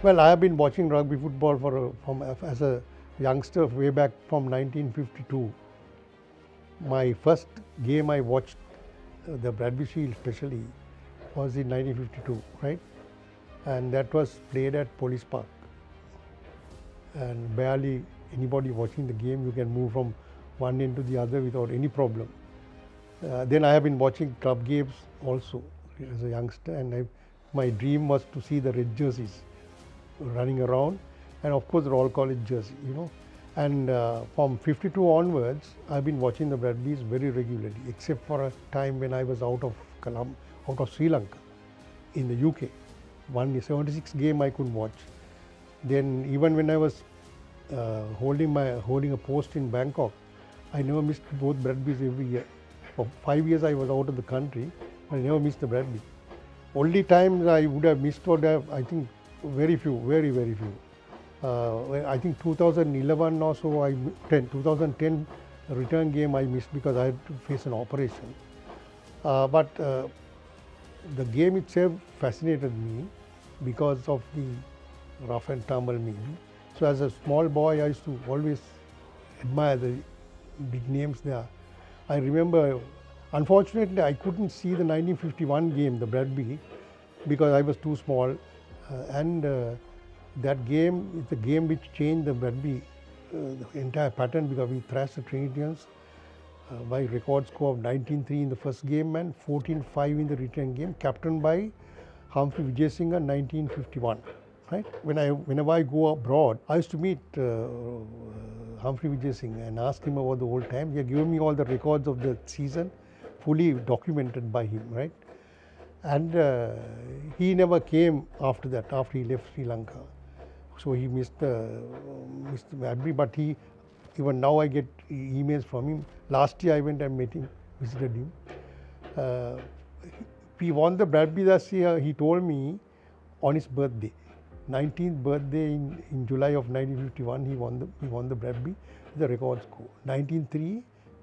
Well, I have been watching rugby football as a youngster way back from 1952. My first game I watched, the Bradby Shield especially, was in 1952, right? And that was played at Police Park. And barely anybody watching the game, you can move from one end to the other without any problem. Then I have been watching club games also as a youngster, and my dream was to see the red jerseys running around, and of course the Royal College jersey. And from 52 onwards, I've been watching the Bradbys very regularly, except for a time when I was out of Sri Lanka, in the UK. 76 game I could watch. Then even when I was holding a post in Bangkok, I never missed both Bradbys every year. For 5 years I was out of the country, but I never missed the Bradby. Only times I would have missed I think very few, very few. I think 2011 or so, 2010 return game I missed because I had to face an operation. But the game itself fascinated me because of the rough and tumble maybe. So as a small boy, I used to always admire the big names there. I remember, unfortunately, I couldn't see the 1951 game, the Bradby, because I was too small. That game is the game which changed the Bradby, the entire pattern, because we thrashed the Trinitians by record score of 19-3 in the first game and 14-5 in the return game, captained by Humphrey Vijayasinghe, 1951. Right? Whenever I go abroad, I used to meet Humphrey Vijayasinghe and ask him about the old times. He had given me all the records of the season, fully documented by him, right? And he never came after that, after he left Sri Lanka. So he missed Bradby, but even now I get emails from him. Last year I went and met him, visited him. He won the Bradby last year, he told me, on his birthday. 19th birthday in July of 1951, he won the Bradby with a record score, 19-3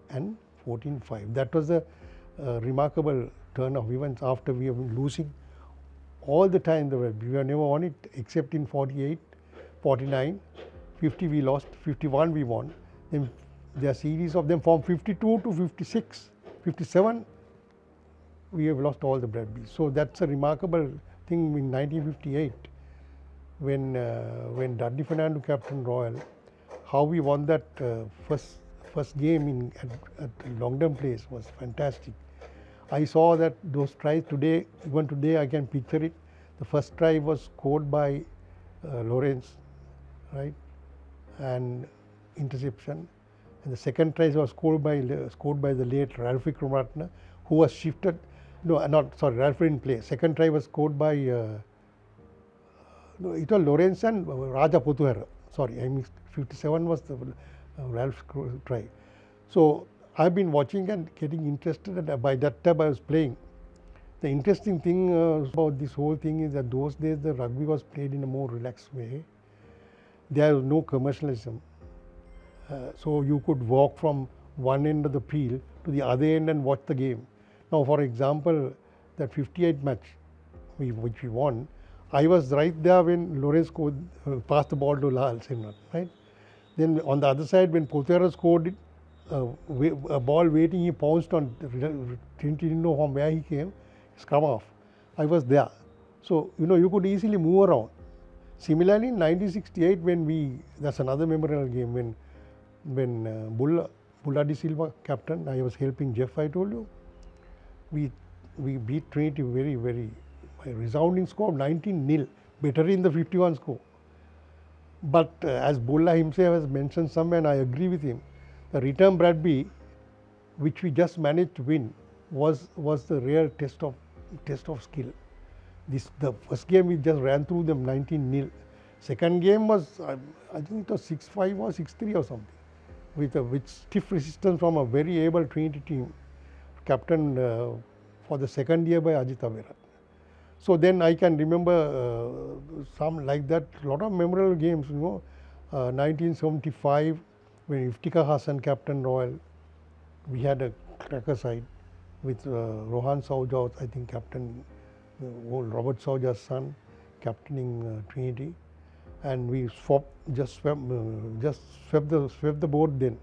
and 14-5. That was a remarkable turn of events after we have been losing all the time the Bradby. We have never won it except in 48, 49, 50 we lost, 51 we won. Then there are series of them from 52 to 56, 57 we have lost all the Bradbys. So that's a remarkable thing in 1958 when Dudley Fernando captained Royal, how we won that first game at Longdon Place was fantastic. I saw that those tries today, even today I can picture it. The first try was scored by Lawrence, right, and interception. And the second try was scored by the late Ralph Wickramaratne, who was shifted. No, not sorry, Ralph didn't play. Second try was scored by it was Lawrence and Raja Putuhera. Sorry, I mixed. 57 was the Ralph's try. So I've been watching and getting interested, and by that time I was playing. The interesting thing about this whole thing is that those days the rugby was played in a more relaxed way. There was no commercialism. So you could walk from one end of the field to the other end and watch the game. Now, for example, that 58 match which we won, I was right there when Lawrence passed the ball to Lal Simran, right? Then on the other side, when Potera scored it, a ball waiting, he pounced on, didn't know from where he came, scrum off. I was there. So, you could easily move around. Similarly, in 1968, that's another memorable game, when Bulla de Silva captain, I was helping Jeff, I told you, we beat Trinity very, very, by a resounding score of 19-0, better in the 51 score. But as Bulla himself has mentioned somewhere, and I agree with him, the return Bradby, which we just managed to win, was the real test of skill. The first game we just ran through them 19-0. Second game was, I think it was 6-5 or 6-3 or something, with stiff resistance from a very able Trinity team, captained for the second year by Ajit Avera. So then I can remember some like that, a lot of memorable games, 1975 when Iftikhar Hassan captained Royal, we had a cracker side with Rohan Sauja, I think captain, old Robert Sauja's son, captaining Trinity. and we just swept the board then.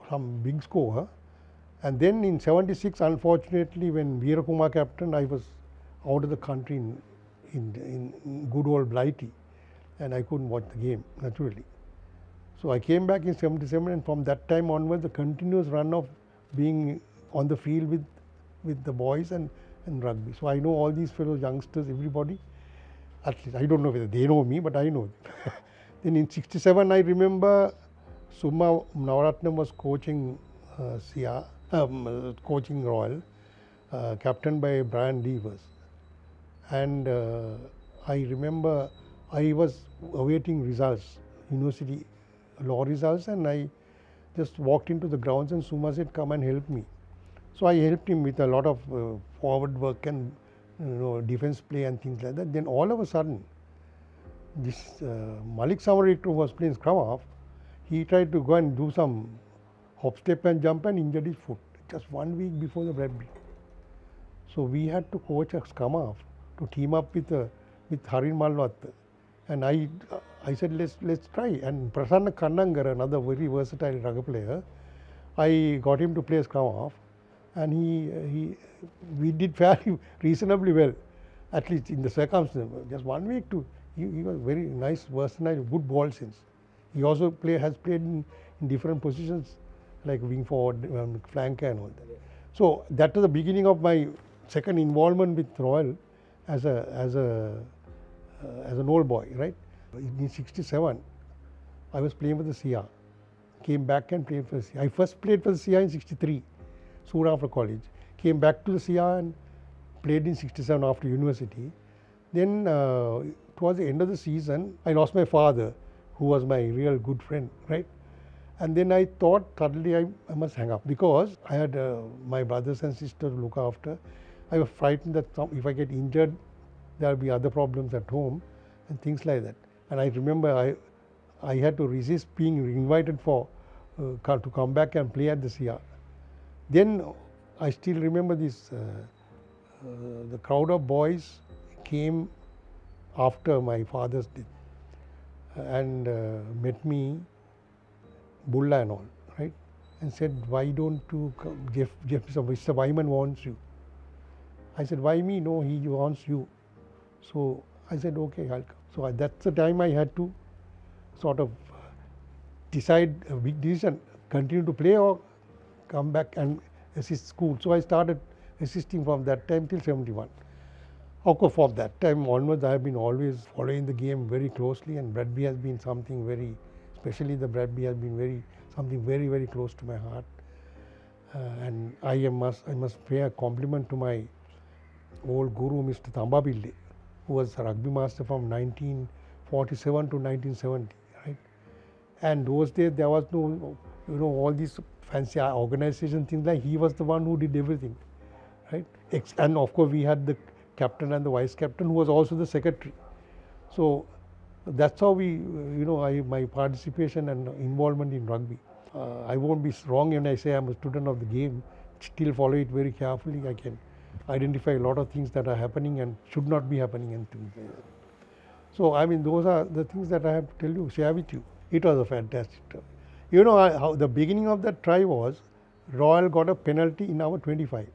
Some big score. Huh? And then in 76, unfortunately, when Veera Kumar captain, I was out of the country in good old Blighty, and I couldn't watch the game, naturally. So I came back in 77, and from that time onwards, the continuous run of being on the field with the boys and rugby. So I know all these fellow youngsters, everybody. At least I don't know whether they know me, but I know them. Then in 67, I remember Summa Navaratnam was coaching coaching Royal, captained by Brian Levers. And I remember I was awaiting results, university law results, and I just walked into the grounds and Suma said, come and help me. So I helped him with a lot of forward work and defense play and things like that. Then all of a sudden, this Malik Samarik, who was playing scrum half, he tried to go and do some hop, step and jump and injured his foot just 1 week before the Bradby. So we had to coach a scrum half to team up with Harin Malwat. And I said, let's try. And Prasanna Kannangar, another very versatile rugby player, I got him to play scrum half, and we did fairly reasonably well, at least in the circumstances. Just 1 week he was very nice, versatile, good ball sense. He also has played in different positions like wing forward, flanker and all that. So that was the beginning of my second involvement with Royal as an old boy, right? In 67, I was playing for the CR. Came back and played for the CR. I first played for the CR in 63, soon after college. Came back to the CR and played in 67 after university. Then towards the end of the season, I lost my father, who was my real good friend, right? And then I thought suddenly I must hang up, because I had my brothers and sisters to look after. I was frightened that if I get injured, there will be other problems at home and things like that. And I remember I had to resist being invited to come back and play at the CR. Then I still remember this, the crowd of boys came after my father's death and met me, Bulla and all, right? And said, why don't you come? Mr. Wyman wants you. I said, why me? No, he wants you. So I said, okay, I'll come. So that's the time I had to sort of decide a big decision, continue to play or come back and assist school. So I started assisting from that time till 71. Of course, from that time onwards, I have been always following the game very closely, and Bradby has been something very, especially the Bradby has been something very, very close to my heart. And I must pay a compliment to my old guru, Mr. Thambapille, who was a rugby master from 1947 to 1970, right? And those days there was no, all these fancy organization things, like he was the one who did everything, right? And of course we had the captain and the vice captain, who was also the secretary. So that's how my participation and involvement in rugby. I won't be wrong when I say I'm a student of the game. Still follow it very carefully. I can identify a lot of things that are happening and should not be happening and things like that. So I mean, those are the things that I have to tell you, share with you. It was a fantastic try. How the beginning of that try was, Royal got a penalty in our 25.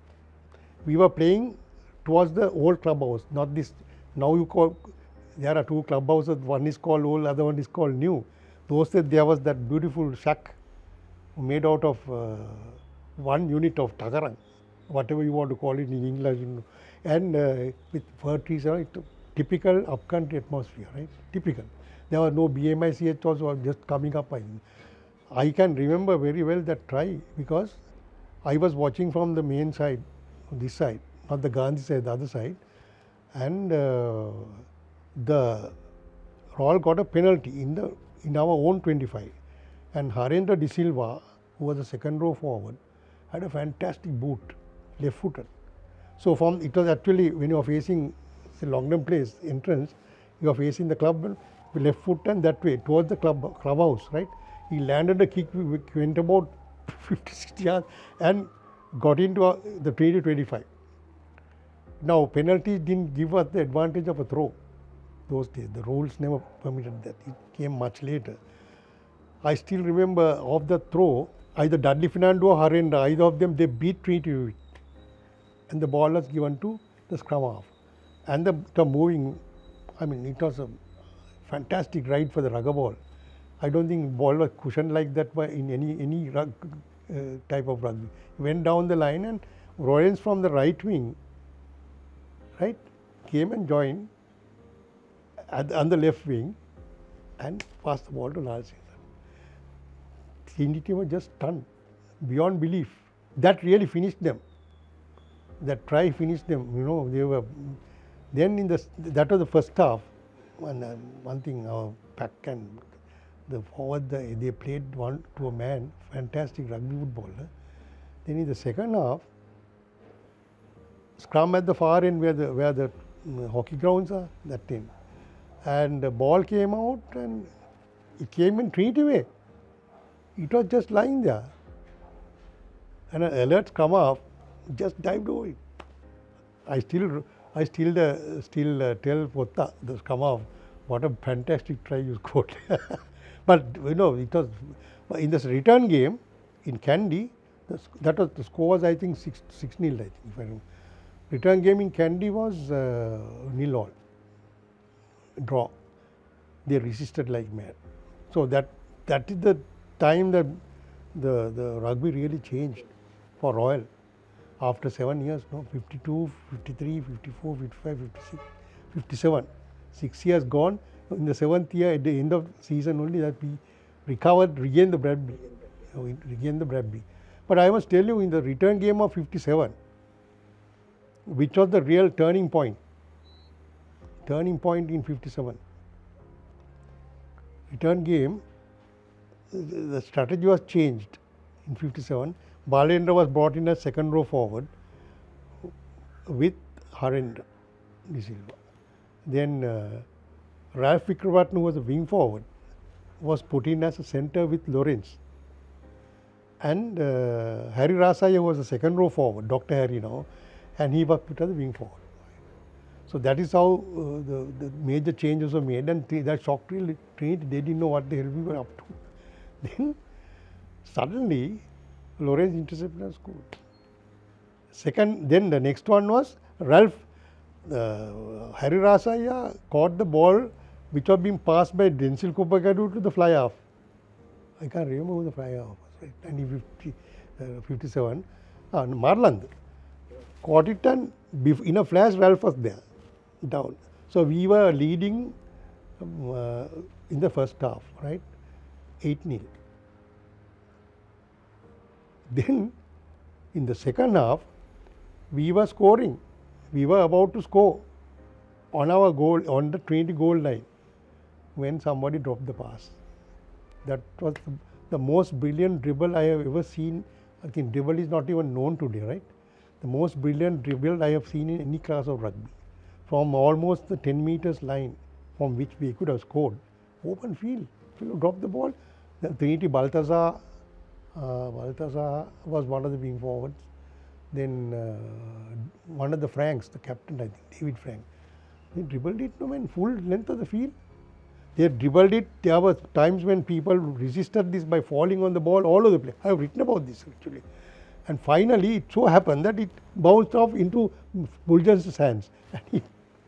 We were playing towards the old clubhouse, not this. Now there are two clubhouses. One is called old, other one is called new. Those days there was that beautiful shack made out of one unit of tagarang, whatever you want to call it in English, and with fir trees, typical upcountry atmosphere, right? Typical. There was no BMICH also just coming up. I can remember very well that try, because I was watching from the main side, this side, not the Gandhi side, the other side, and the Royal got a penalty in our own 25, and Harendra De Silva, who was the second row forward, had a fantastic boot, left-footed. So it was actually, when you are facing the Longdon Place entrance, you are facing the club with left foot and that way towards the clubhouse, right? He landed a kick, went about 50-60 yards and got into the 20-25. Now penalty didn't give us the advantage of a throw. those days. The rules never permitted that. It came much later. I still remember of the throw, either Dudley Fernando or Harenda, either of them, they beat Trinity, and the ball was given to the scrum half. And the moving, I mean, it was a fantastic ride for the rugger ball. I don't think ball was cushioned like that by in any type of rugby. Went down the line, and Royals from the right wing, right, came and joined on the left wing and passed the ball to Lal Singh. Trinity were just stunned beyond belief. That really finished them. That try finished them. You know, they were then that was the first half. And one thing, our pack and the forward, they played one to a man, fantastic rugby footballer. Then in the second half, scrum at the far end where the hockey grounds are, that thing, and the ball came out and it came in Trinity way. It was just lying there, and an alert come off, just dived over it. I still tell Potta, the scrum off, what a fantastic try you scored. But you know, it was in this return game in Kandy. That was the score was, I think, 6-0. I think, if I remember. Return game in Kandy was 0-0 draw. They resisted like mad. So that is the time that the rugby really changed for Royal. After 7 years, no, 52, 53, 54, 55, 56, 57. 6 years gone. In the 7th year, at the end of season only, that we regained the Bradby. But I must tell you, in the return game of 57, which was the real turning point in 57. Return game, the strategy was changed in 57. Balendra was brought in as second row forward with Harendra De Silva. Then Ralph Vikramatne, who was a wing forward, was put in as a centre with Lawrence. And Harry Rasaya was a second row forward, Dr. Harry now, and he was put as a wing forward. So that is how the major changes were made, and that shocked really Trinity. They didn't know what the hell we were up to. Then suddenly Lawrence intercepted and scored. Then the next one was Ralph. Harry Rasaya caught the ball which was being passed by Denzel Kopakadu to the fly half. I can't remember who the fly half was, right? 1957. Marland caught it, and in a flash Ralph was there, down. So we were leading in the first half, right? 8-0. Then in the second half, we were scoring. We were about to score on our goal, on the Trinity goal line, when somebody dropped the pass. That was the most brilliant dribble I have ever seen. I think dribble is not even known today, right? The most brilliant dribble I have seen in any class of rugby. From almost the 10 meters line from which we could have scored. Open field. If you drop the ball, the Trinity Balthazar was one of the wing forwards. Then one of the Franks, the captain, I think, David Frank. They dribbled it, no man, full length of the field. They dribbled it. There were times when people resisted this by falling on the ball all over the place. I have written about this actually. And finally, it so happened that it bounced off into Buljan's hands, and he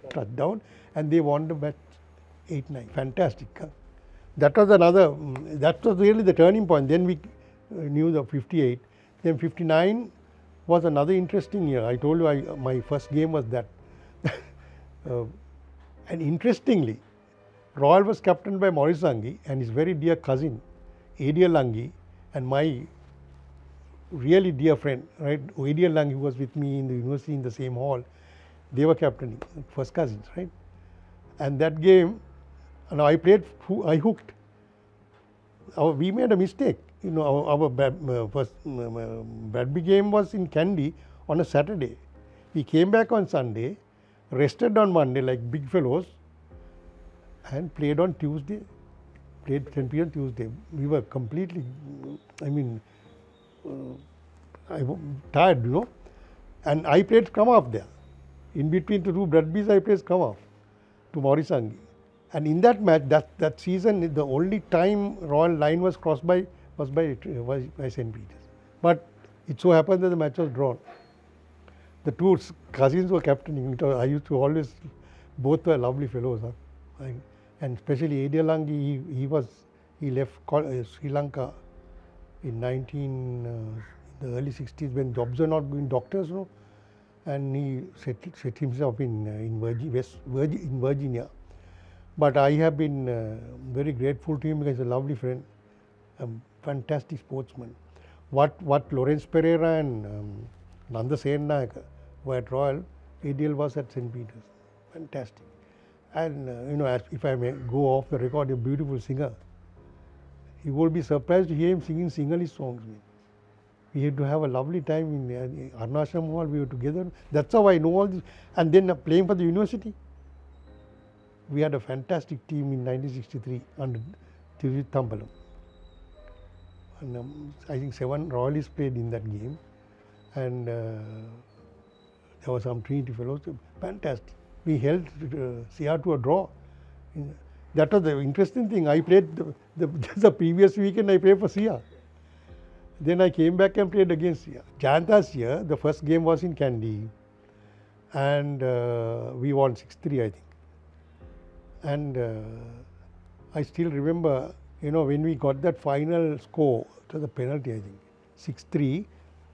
touched down, and they won the match 8-9. Fantastic. That was that was really the turning point. Then we knew the 58. Then 59 was another interesting year. I told you my first game was that. And interestingly, Royal was captained by Maurice Langi and his very dear cousin, Adiel Langi, and my really dear friend, right, Adiel Langi, who was with me in the university in the same hall. They were captaining, first cousins, right? And that game, I hooked. We made a mistake. You know, our first Bradby game was in Kandy on a Saturday. We came back on Sunday, rested on Monday like big fellows, and played on Tuesday. Played 10 p.m. Tuesday. We were completely, tired, you know. And I played scrum half there. In between the two Bradbys, I played scrum half to Maurice Langi. And in that match, that season, the only time Royal line was crossed by St. Peters. But it so happened that the match was drawn. The two cousins were captaining. I used to always, both were lovely fellows. Huh? And especially Edialangi, he left Sri Lanka in the early 60s when jobs were not going doctors, you know, and he set himself in Virginia. But I have been very grateful to him because he's a lovely friend, a fantastic sportsman. What Lawrence Pereira and Nanda Sen Nayak were at Royal, ADL was at St. Peters. Fantastic. And you know, if I may go off the record, a beautiful singer. You will be surprised to hear him singing Sinhalese songs. We had to have a lovely time in Arnashram Hall. We were together. That's how I know all this. And then playing for the university. We had a fantastic team in 1963 under Tiruvit Tambalam. And I think 7 Royalists played in that game. And there were some Trinity fellows. Fantastic. We held CR to a draw. That was the interesting thing. I played the previous weekend. I played for CR. Then I came back and played against CR. Jayanta's year, the first game was in Kandy, and we won 6-3, I think. And I still remember, you know, when we got that final score to the penalty, I think 6-3,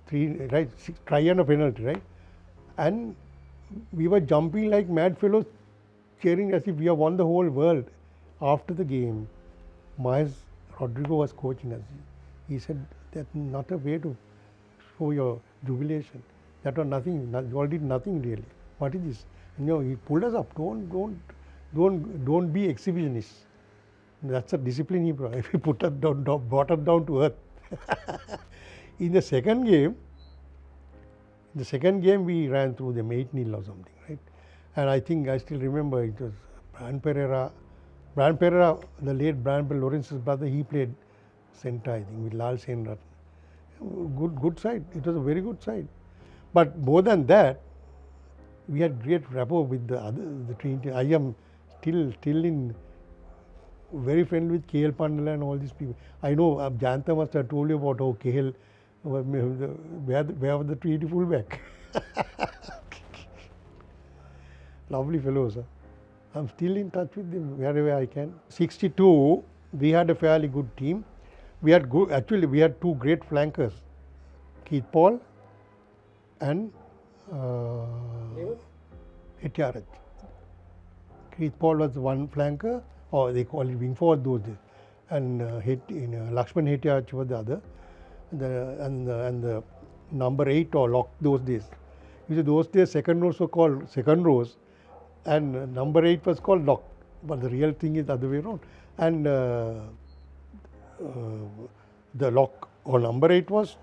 3 right, try and a penalty, right? And we were jumping like mad fellows, cheering as if we have won the whole world. After the game, Myers Rodrigo was coaching us. He said, that's not a way to show your jubilation. That was nothing. You all did nothing really. What is this? And, you know, he pulled us up. Don't be exhibitionists. That's a discipline he brought. If he brought us down to earth. In the second game, we ran through them 8-0 or something, right? And I think I still remember it was Brian Pereira, the late Brian Pereira, Lawrence's brother, he played centre, I think, with Lal Sen Ratna. Good side. It was a very good side. But more than that, we had great rapport with the Trinity. I am still in very friendly with KL Pandala and all these people. I know Jayanta must have told you about how KL, where was the Trinity fullback. Lovely fellows. Huh? I'm still in touch with them wherever I can. 62, we had a fairly good team. We had we had 2 great flankers, Keith Paul and Hettiarach. Keith Paul was one flanker, or they call it wing forward those days, and Lakshman Hettiarach was the other, and the number 8 or lock those days. You see, those days second rows were called second rows, and number 8 was called lock, but the real thing is the other way around. And the lock or number 8 was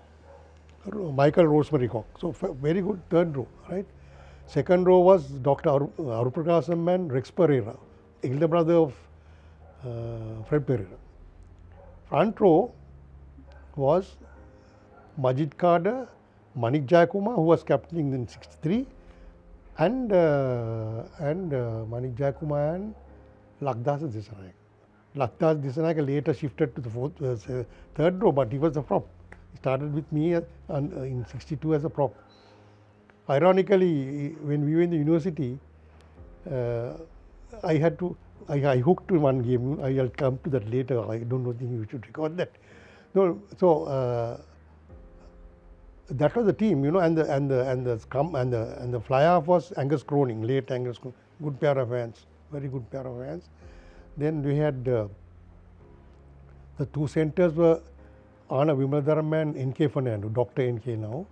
Michael Rosemary Cock. So very good third row, right? Second row was Dr. Aruprakasamman and Rex Pereira, elder brother of Fred Pereira. Front row was Majid Kader, Manik Jayakumar, who was captaining in 63, and Manik Jayakumar and Lakdas Disanayak. Lakdas Disanayak later shifted to the third row, but he was a prop. He started with me in 62 as a prop. Ironically, when we were in the university, I hooked to one game. I'll come to that later. I don't think you should record that. No, so that was the team, you know, and the fly half was Angus Croning, late Angus Croning, good pair of hands, very good pair of hands. Then we had the 2 centers were Anna Vimaladharam and N.K. Fernando, Dr. N.K. now.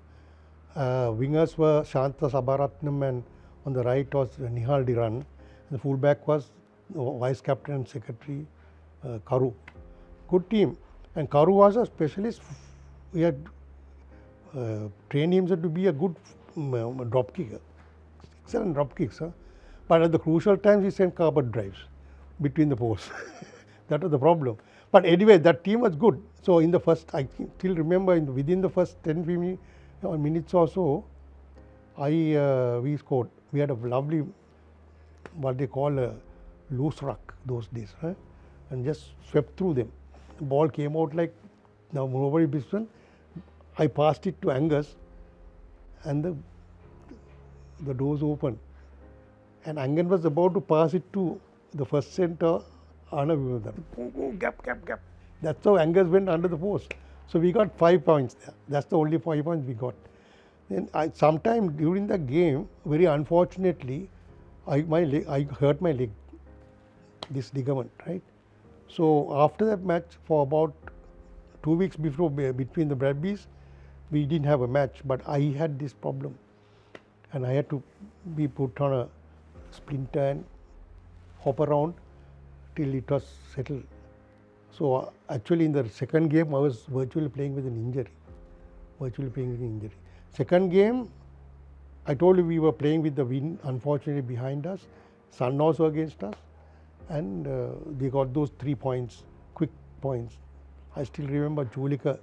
Wingers were Shanta Sabaratnam, and on the right was Nihal Diran. The fullback was vice captain and secretary Karu. Good team. And Karu was a specialist. We had trained him to be a good drop kicker. Excellent drop kicks. Huh? But at the crucial times, he sent carpet drives between the posts. That was the problem. But anyway, that team was good. So in the first, I still remember within the first 10 minutes or so, we scored. We had a lovely, what they call loose ruck those days, and just swept through them. The ball came out like now nobody business. I passed it to Angus, and the doors opened. And Angan was about to pass it to the first centre, Arnav Vivadhan. Go, gap, gap, gap. That's how Angus went under the post. So we got 5 points there. That's the only 5 points we got. Then sometime during the game, very unfortunately, I hurt my leg, this ligament, right? So after that match, for about 2 weeks before, between the Bradbys, we didn't have a match, but I had this problem, and I had to be put on a splinter and hop around till it was settled. So actually in the second game I was virtually playing with an injury. Second game, I told you we were playing with the wind unfortunately behind us, sun also against us, and they got those 3 points, quick points. I still remember Julika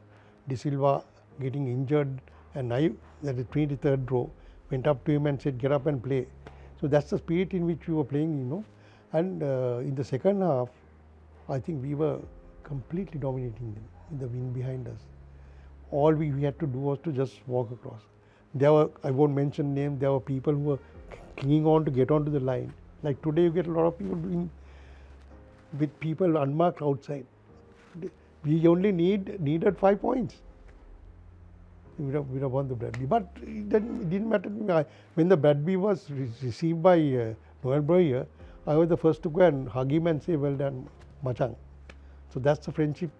De Silva getting injured, and I, at the 23rd row, went up to him and said, get up and play. So that's the spirit in which we were playing, And in the second half, I think we were completely dominating them in the wind behind us. All we had to do was to just walk across. There were, I won't mention names, there were people who were clinging on to get onto the line. Like today you get a lot of people doing with people unmarked outside. We only needed 5 points. We'd have won the Bradby. But it didn't matter to me. When the Bradby was received by Noel Breuer, I was the first to go and hug him and say, well done, Machang. So that's the friendship,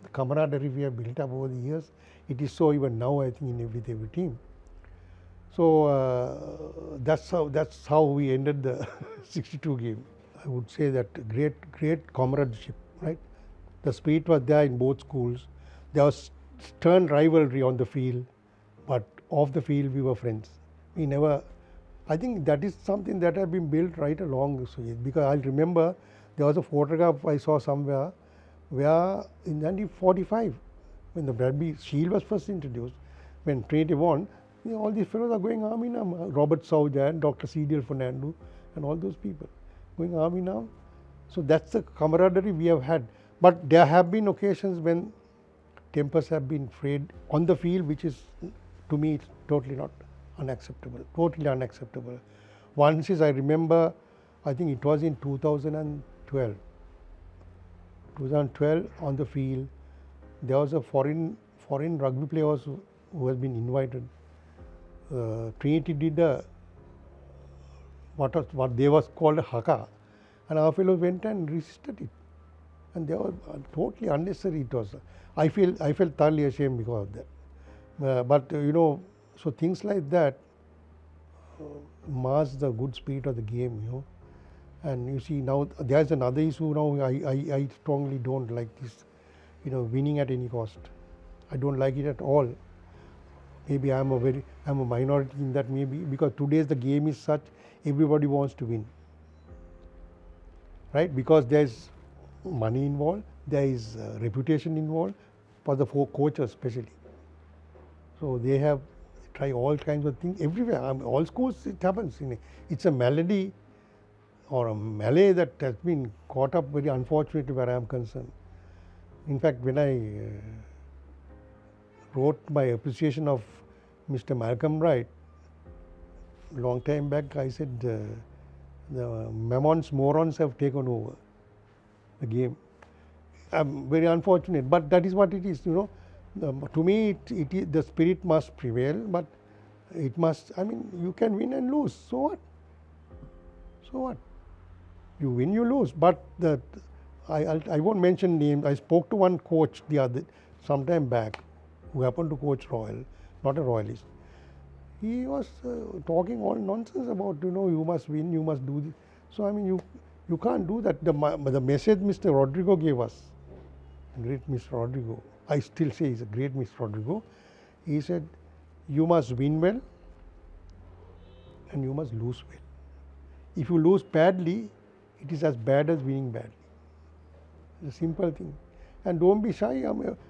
the camaraderie we have built up over the years. It is so even now, I think, with every team. So that's how we ended the 62 game. I would say that great comradeship, right? The spirit was there in both schools. There was stern rivalry on the field, but off the field we were friends. We never, I think that is something that has been built right along, because I remember there was a photograph I saw somewhere where in 1945, when the Bradby Shield was first introduced, when Trinity won, all these fellows are going arm in arm. Robert Sauja and Dr. C.D.L. Fernando and all those people going arm in arm. So that's the camaraderie we have had. But there have been occasions when tempers have been frayed on the field, which is, to me, it's totally not unacceptable, totally unacceptable. Once is, I remember, I think it was in 2012. 2012 on the field, there was a foreign rugby player who has been invited. Trinity did what they was called a haka, and our fellows went and resisted it, and they were totally unnecessary. It was. I felt thoroughly ashamed because of that. But so things like that mars the good spirit of the game. And you see now there's another issue now. I strongly don't like this, winning at any cost. I don't like it at all. Maybe I'm a minority in that, maybe because today's the game is such, everybody wants to win, right? Because there's money involved, there is reputation involved for the coaches especially. So they have try all kinds of things everywhere. All schools it happens. It's a malady or a malay that has been caught up very unfortunately where I am concerned. In fact, when I wrote my appreciation of Mr. Malcolm Wright long time back, I said the Mammons morons have taken over the game. Very unfortunate, but that is what it is. To me, the spirit must prevail, but it must. I mean, you can win and lose. So what? So what? You win, you lose. But I won't mention names. I spoke to one coach some time back, who happened to coach Royal, not a Royalist. He was talking all nonsense about, you must win, you must do this. So, I mean, you can't do that. The message Mr. Rodrigo gave us, great Mr. Rodrigo, I still say he's a great Mr. Rodrigo. He said, you must win well and you must lose well. If you lose badly, it is as bad as winning badly. It's a simple thing. And don't be shy.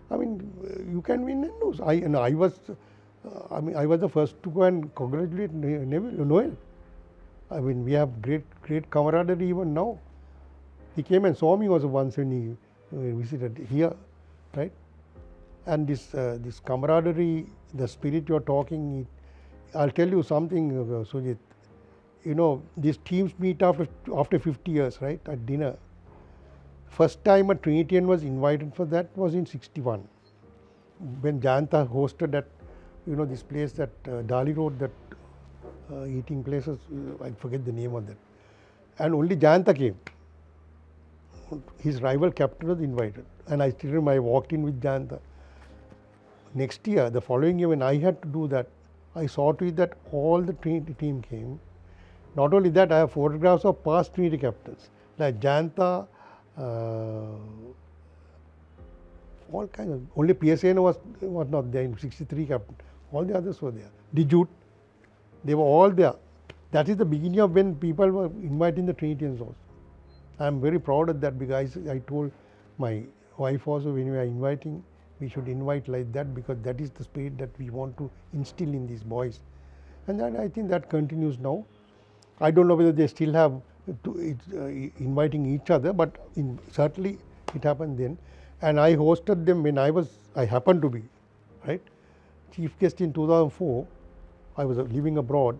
I mean, you can win and lose. I was the first to go and congratulate Noel. I mean, we have great camaraderie even now. He came and saw me also once when he visited here, right? And this camaraderie, the spirit you're talking, I'll tell you something, Sujit. You know, these teams meet after 50 years, right, at dinner. First time a Trinitian was invited for that was in 61, when Jayanta hosted at, you know, this place that Dali Road, that eating places, I forget the name of that. And only Jayanta came. His rival captain was invited. And I still remember I walked in with Jayanta. Next year, the following year, when I had to do that, I saw to it that all the Trinity team came. Not only that, I have photographs of past Trinity captains, like Jayanta, all kinds of, only PSN was not there in 63 captain. All the others were there. Dijut, they were all there. That is the beginning of when people were inviting the Trinitians also. I am very proud of that, because I told my wife also, when we are inviting, we should invite like that, because that is the spirit that we want to instill in these boys. And then I think that continues now. I don't know whether they still have inviting each other, but certainly it happened then. And I hosted them when I happened to be, right, chief guest in 2004. I was living abroad.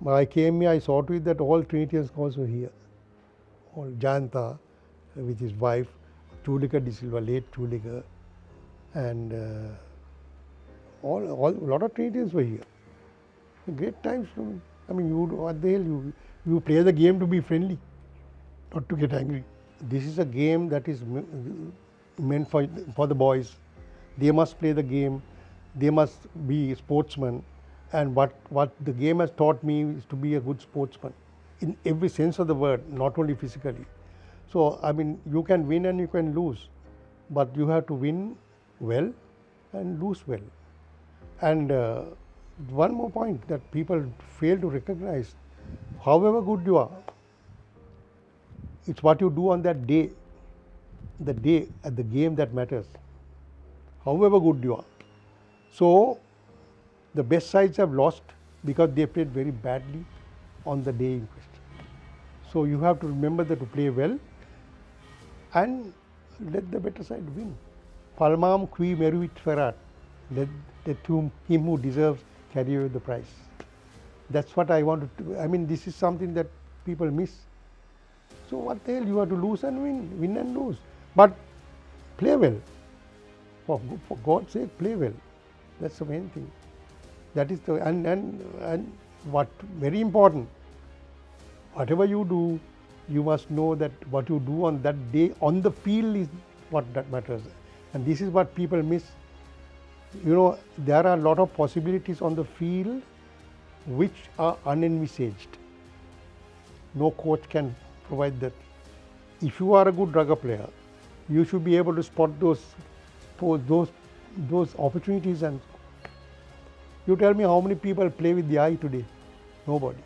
When I came here, I saw to it that all Trinitians also here. All Jayanta with his wife, Chulika De Silva, late Chulika, and a lot of Trinitians were here. Great times. I mean, what the hell, you play the game to be friendly, not to get angry. This is a game that is meant for the boys. They must play the game. They must be sportsmen. And what the game has taught me is to be a good sportsman in every sense of the word, not only physically. So, I mean, you can win and you can lose, but you have to win well and lose well. And one more point that people fail to recognize: however good you are, it's what you do on that day, the day at the game, that matters. However good you are. So, the best sides have lost because they played very badly on the day in question. So, you have to remember that to play well and let the better side win. Palmam qui meruit ferat, let him who deserves carry away the prize. That's what I wanted to. I mean, this is something that people miss. So what the hell, you have to lose and win and lose. But play well. For God's sake, play well. That's the main thing. That is the, and what very important, whatever you do, you must know that what you do on that day on the field is what that matters. And this is what people miss. You know, there are a lot of possibilities on the field which are unenvisaged. No coach can provide that. If you are a good rugby player, you should be able to spot those opportunities. And you tell me how many people play with the eye today? Nobody.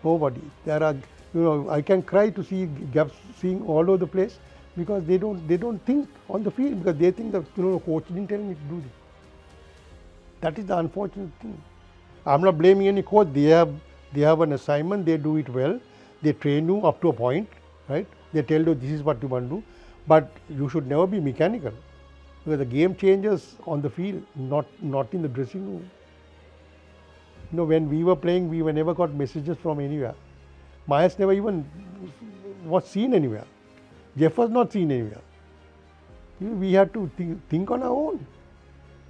Nobody. There are, you know, I can cry to see gaps seeing all over the place, because they don't think on the field, because they think that, you know, coach didn't tell me to do this. That is the unfortunate thing. I'm not blaming any coach. They have an assignment. They do it well. They train you up to a point, right? They tell you this is what you want to do, but you should never be mechanical, because the game changes on the field, not in the dressing room. You know, when we were playing, we never got messages from anywhere. Myers never even was seen anywhere. Jeff was not seen anywhere. We had to think on our own.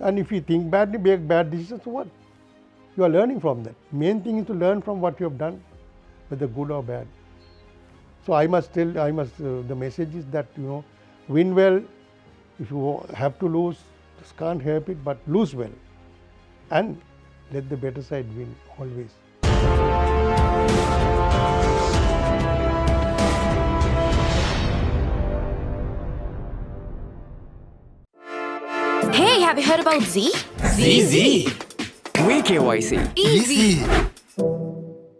And if you think badly, make bad decisions, so what? You are learning from that. Main thing is to learn from what you have done, whether good or bad. So the message is that, you know, win well. If you have to lose, just can't help it, but lose well. And let the better side win, always. Hey, have you heard about Z? Z. We KYC. Easy.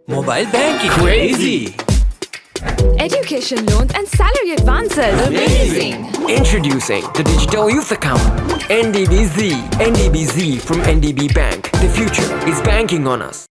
Mobile banking. Crazy. Education loans and salary advances. Amazing. Introducing the Digital Youth Account. NDB Z from NDB Bank. The future is banking on us.